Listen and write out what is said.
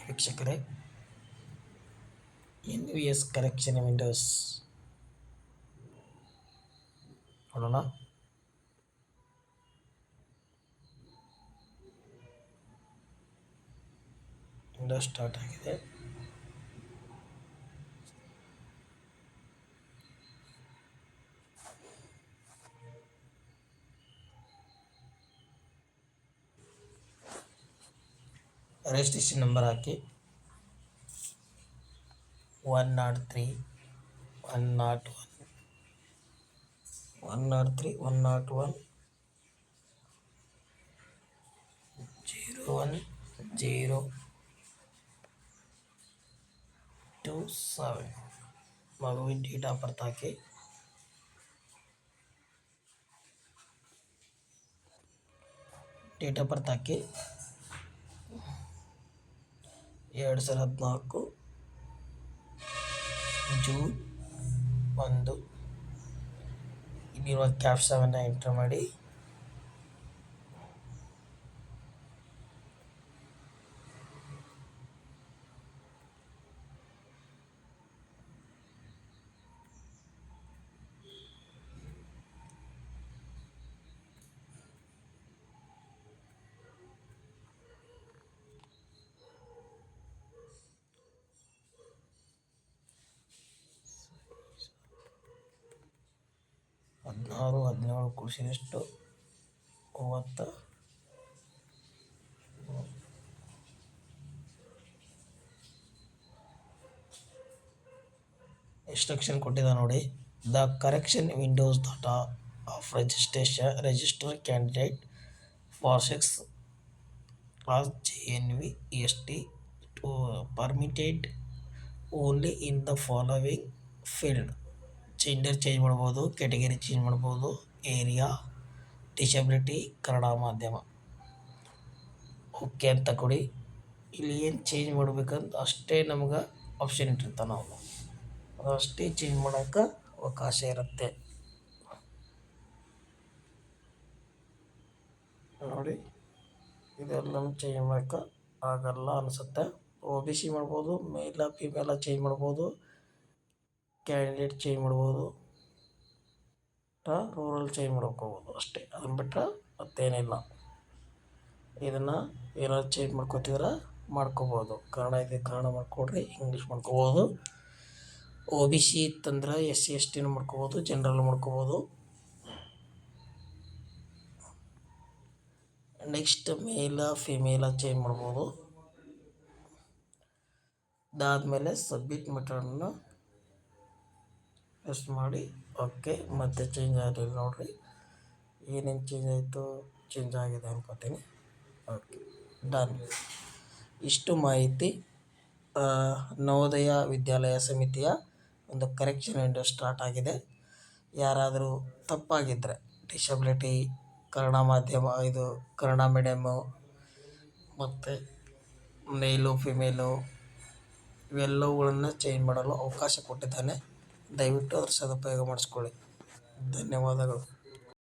ವೀಕ್ಷಕರೇ, NVS correction Windows ನೋಡೋಣ. Windows start ಆಗಿದೆ. ರಿಜಿಸ್ಟ್ರೇಷನ್ ನಂಬರ್ ಹಾಕಿ 103 101 103 101 01027 ಮಗುವಿನ date of birth hockey. Date of birth hockey 2014 June 1. ಇಲ್ಲಿರುವ ಕ್ಯಾಪ್ಷವನ್ನು enter ಮಾಡಿ. ಹದಿನಾರು 17 ಕೂಡಿಸಿದಷ್ಟು 30. ಇನ್ಸ್ಟ್ರಕ್ಷನ್ ಕೊಟ್ಟಿದ್ದ ನೋಡಿ. The correction Windows data of register candidate for 6 class JNVST permitted only in the following field. Gender change ಮಾಡ್ಬೋದು, category change ಮಾಡ್ಬೋದು, area, disability, Kannada ಮಾಧ್ಯಮ. Okay ಅಂತ ಕೊಡಿ. ಇಲ್ಲಿ ಏನು ಚೇಂಜ್ ಮಾಡ್ಬೇಕಂತ ಅಷ್ಟೇ ನಮ್ಗೆ ಆಪ್ಷನ್ ಇಟ್ಟಿರ್ತಾನೆ ನಾವು, ಅದಷ್ಟೇ ಚೇಂಜ್ ಮಾಡೋಕ್ಕೆ ಅವಕಾಶ ಇರುತ್ತೆ ನೋಡಿ. ಇದೆಲ್ಲ ಚೇಂಜ್ ಮಾಡೋಕ್ಕೆ ಆಗಲ್ಲ ಅನಿಸುತ್ತೆ. OBC ಮಾಡ್ಬೋದು, ಮೇಲ ಫಿಮೇಲ ಚೇಂಜ್ ಮಾಡ್ಬೋದು, ಕ್ಯಾಂಡಿಡೇಟ್ ಚೇಂಜ್ ಮಾಡ್ಬೋದು, ರೂರಲ್ ಚೇಂಜ್ ಮಾಡ್ಕೋಬೋದು ಅಷ್ಟೇ. ಅದನ್ನು ಬಿಟ್ಟರೆ ಮತ್ತೇನಿಲ್ಲ. ಇದನ್ನು ಏನಾದ್ರು ಚೇಂಜ್ ಮಾಡ್ಕೋತಿದ್ರೆ ಮಾಡ್ಕೋಬೋದು. ಕನ್ನಡ ಇದೆ ಕನ್ನಡ ಮಾಡ್ಕೊಡ್ರಿ, ಇಂಗ್ಲೀಷ್ ಮಾಡ್ಕೋಬೋದು. OBC ಇತ್ತಂದ್ರೆ SC STನೂ ಮಾಡ್ಕೋಬೋದು, ಜನರಲ್ ಮಾಡ್ಕೋಬೋದು. ನೆಕ್ಸ್ಟ್ ಮೇಲ ಫಿಮೇಲ ಚೇಂಜ್ ಮಾಡ್ಬೋದು. ಅದಾದಮೇಲೆ ಸಬ್ಮಿಟ್ ಮೆಥಡನ್ನು ಪ್ರೆಸ್ ಮಾಡಿ. ಓಕೆ, ಮತ್ತೆ ಚೇಂಜ್ ಆಗಲಿಲ್ಲ ನೋಡಿರಿ. ಏನೇನು ಚೇಂಜ್ ಆಯಿತು, ಚೇಂಜ್ ಆಗಿದೆ ಅನ್ಕೋತೀನಿ. Okay, done. ಇಷ್ಟು ಮಾಹಿತಿ ನವೋದಯ ವಿದ್ಯಾಲಯ ಸಮಿತಿಯ ಒಂದು ಕರೆಕ್ಷನ್ ವಿಂಡೋ ಸ್ಟಾರ್ಟ್ ಆಗಿದೆ. ಯಾರಾದರೂ ತಪ್ಪಾಗಿದ್ದರೆ ಡಿಸಬಿಲಿಟಿ, ಕನ್ನಡ ಮಾಧ್ಯಮ, ಇದು ಕನ್ನಡ ಮೀಡಿಯಮ್ಮು ಮತ್ತು ಮೇಲು ಫಿಮೇಲು ಇವೆಲ್ಲವುಗಳನ್ನು ಚೇಂಜ್ ಮಾಡಲು ಅವಕಾಶ ಕೊಟ್ಟಿದ್ದಾನೆ. ದಯವಿಟ್ಟು ಅದರ ಸದುಪಯೋಗ ಮಾಡಿಸ್ಕೊಳ್ಳಿ. ಧನ್ಯವಾದಗಳು.